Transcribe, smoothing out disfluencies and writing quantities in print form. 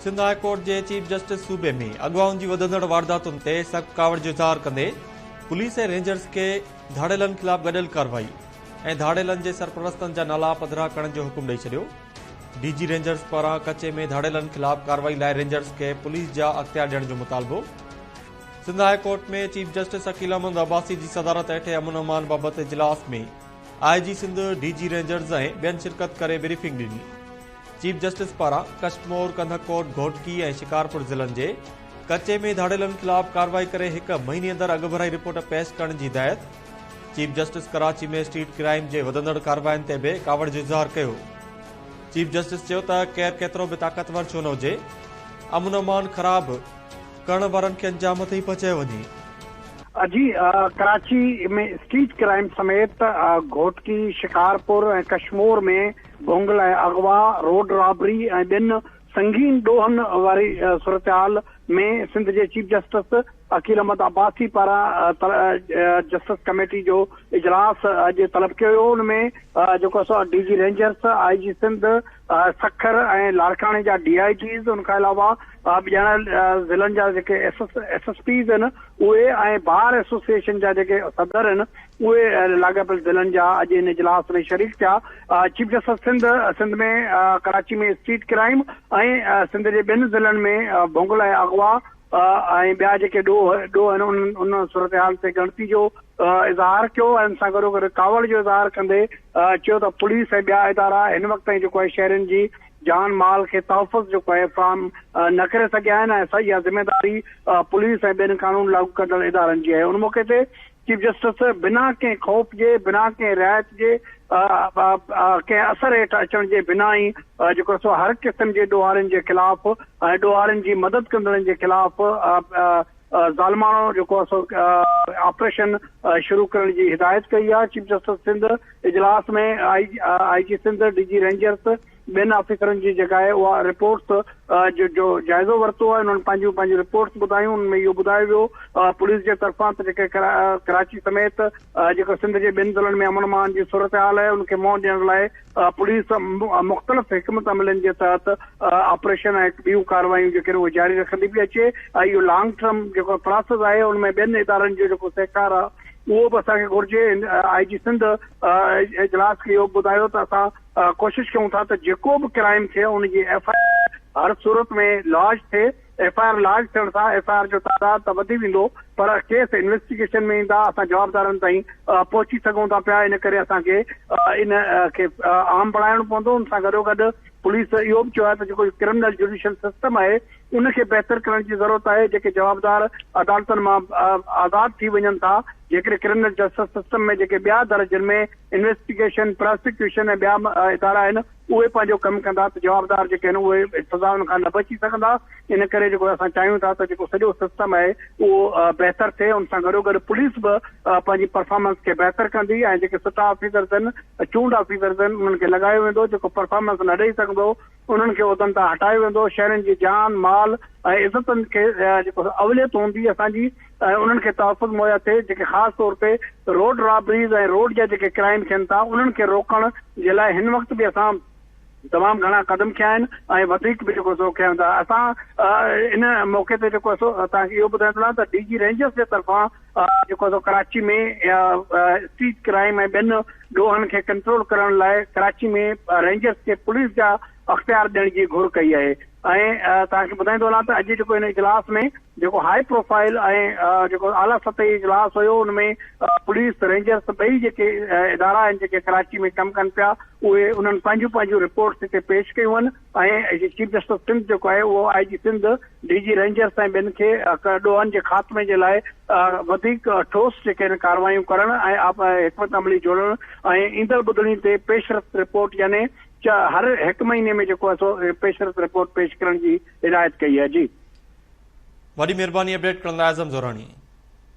Sindh high court के chief justice सूबे में अगवाउन की वधंदड़ वारदातुन ते सख्त कावड़ जो इज़हार कंदे पुलिस ए रेंजर्स के धाड़ेलन खिलाफ गडियल कार्रवाई ए धाड़ेलन के सरपरस्तन जा नाला पधरा करण जो हुकुम ॾेई छॾियो। डीजी रेंजर्स पारां कचे में धाड़ेलन खिलाफ कार्रवाई लाइ रेंजर्स के पुलिस जा अख्तियार ॾियण जो मुतालबो। सिंध हाई कोर्ट में चीफ जस्टिस अकील अहमद अब्बासी की सदारत हेठि अमन अमान बाबत इजलास में IG सिंध डीजी रेंजर्स ऐं ॿियनि शिरकत करे ब्रीफिंग ॾिनी। चीफ जस्टिस पारां कश्तमोर, कंधकोट, घोटकी ऐं शिकारपुर ज़िलनि जे कचे में धाड़ेलन खिलाफ कार्रवाई करे 1 महीने अंदर अॻु भराई रिपोर्ट पेश करण की हिदायत। चीफ जस्टिस कराची में स्ट्रीट क्राइम के वधंदड़ कार्रवाइन ते भी कावड़ जो इज़हार किया। चीफ जस्टिस चयो त केर केतिरो भी ताक़तवर छो न हुजे, अमन अमान ख़राब करण वारनि खे अंजाम ते ही पहुचायो वञे। जी कराची में स्ट्रीट क्राइम समेत घोटकी, शिकारपुर और कश्मीर में भोंगल अगवा, रोड रॉबरी और बिन संगीन डोहन वारी सूरत में सिंध के चीफ जस्टिस अकील अहमद अब्बासी पारा जस्टिस कमेटी जो इजलास अज तलब किया। उनमें जो DG rangers, IG Sindh, Sukkur और लाड़काने जा DIGs, उनके अलावा ॼाणल ज़िलन जा SSPs आहिनि उहे ऐं बार एसोसिएशन जा जेके सदर आहिनि उहे लाॻापियल ज़िलनि जा अॼु इन इजलास में शरीक थिया। चीफ जस्टिस सिंध में कराची में स्ट्रीट क्राइम ऐं सिंध जे ॿिनि ज़िलनि में भोंगल ऐं अगवा ऐं ॿिया जेके ॾोह आहिनि उन सूरत हाल ते गिणती जो इज़हार कियो ऐं सां गॾोगॾु कावड़ जो इज़हार कंदे चयो त पुलिस ऐं ॿिया इदारा हिन वक़्त ताईं जेको आहे शहरनि जी जान माल के तहफ़ुज़ जो है फार्म न करे सघिया आहिनि ऐं सही आहे ज़िम्मेदारी पुलिस ऐं ॿियनि कानून लागू कंदड़ इदारनि जी आहे। उन मौके ते चीफ जस्टिस बिना कंहिं खौफ़ जे, बिना कंहिं रिआयत जे, कंहिं असर हेठि अचण जे बिना ही जेको सो हर क़िस्म जे ॾोहारनि जे ख़िलाफ़ ऐं ॾोहारनि जी मदद कंदड़नि जे ख़िलाफ़ ज़ालमानो जेको सो ऑपरेशन शुरू करण की हिदायत कई आहे। चीफ जस्टिस सिंध इजलास में IG सिंध, डीजी रेंजर्स ॿियनि ऑफिसरनि जी जेका आहे उहा रिपोर्ट्स जो जाइज़ो वरितो आहे। उन्हनि पंहिंजूं रिपोर्ट्स ॿुधायूं। उनमें इहो ॿुधायो वियो पुलिस जे तरफ़ां त जेके कराची समेत जेको सिंध जे ॿिनि ज़िलनि में अमन अमान जी सूरत हाल आहे उनखे मुंहुं ॾियण लाइ पुलिस मुख़्तलिफ़ हिकमत अमलनि जे तहत ऑपरेशन ऐं ॿियूं कार्रवायूं जेके उहे जारी रखंदी पई अचे। इहो लॉन्ग टर्म जेको प्रोसेस आहे उनमें ॿियनि इदारनि जो जेको सहकार आहे उहो बि असांखे घुरिजे। IG सिंध इजलास खे इहो ॿुधायो त असां कोशिश कयूं था त जेको बि क्राइम थिए उनजी FIR हर सूरत में लॉन्च थिए। FIR लॉन्च थियण सां FIR जो तादाद त वधी वेंदो पर केस इन्वेस्टिगेशन में ईंदा असां जवाबदारनि ताईं पहुची सघूं था पिया। इन करे असांखे इन खे आम बणाइणो पवंदो। उन सां गॾोगॾु पुलिस इहो बि चयो आहे त जेको क्रिमिनल जुडिशियल सिस्टम आहे उनखे बहितर करण जी ज़रूरत आहे। जेके जवाबदार अदालतुनि मां आज़ाद थी वञनि था, जेकॾहिं क्रिमिनल जस्टिस सिस्टम में जेके ॿिया दर्जनि में इन्वेस्टिगेशन, प्रोसिक्यूशन ऐं ॿिया इदारा आहिनि उहे पंहिंजो कमु कंदा त जवाबदार जेके आहिनि उहे सज़ाउनि खां न बची सघंदा। इन करे जेको असां चाहियूं था त जेको सॼो सिस्टम आहे उहो बहितर थिए। उन सां गॾोगॾु पुलिस बि पंहिंजी परफॉर्मेंस खे बहितर कंदी ऐं जेके सुठा ऑफिसर्स आहिनि, चूंड ऑफिसर्स आहिनि, उन्हनि खे लॻायो वेंदो। जेको परफॉर्मेंस न ॾेई सघंदो उन्हनि खे उहिदनि तां हटायो वेंदो। शहरनि जी जान माल ऐं इज़तनि खे जेको अवलियत हूंदी असांजी उन्हनि खे तहफ़ुज़ मुहैया थिए। जेके ख़ासि तौर ते रोड रॉबरीज़ ऐं रोड जा जेके क्राइम थियनि था उन्हनि खे रोकण जे लाइ हिन वक़्त बि असां तमामु घणा क़दम खया आहिनि ऐं वधीक बि जेको सो खयूं था। असां इन मौक़े ते जेको सो तव्हांखे इहो ॿुधाइणो आहे त डीजी रेंजर्स जे तरफ़ां जेको सो कराची में स्ट्रीट क्राइम ऐं ॿियनि ॾोहनि खे कंट्रोल करण लाइ कराची में रेंजर्स खे पुलिस जा अख्तियार ॾियण जी घुर कई आहे। ऐं तव्हांखे ॿुधाईंदो वञा त अॼु जेको हिन इजलास में जेको हाई प्रोफाइल ऐं जेको आला सतही इजलास हुयो उनमें पुलिस, रेंजर्स ॿई जेके इदारा आहिनि जेके कराची में कमु कनि पिया उहे उन्हनि पंहिंजूं रिपोर्ट्स हिते पेश कयूं आहिनि ऐं चीफ जस्टिस सिंध जेको आहे उहो IG सिंध, डीजी रेंजर्स ऐं ॿियनि खे ॾोहनि जे ख़ात्मे जे लाइ वधीक ठोस जेके आहिनि कार्रवायूं करण ऐं हिकमत अमली जोड़ण ऐं ईंदड़ ॿुधणी ते पेशरफ़्त रिपोर्ट यानी हर 1 महीने में जेको आहे सो पेशरफ़्त रिपोर्ट पेश करण जी हिदायत कई आहे। जी वॾी महिरबानी अपडेट करण लाइ आज़म ज़ोराणी।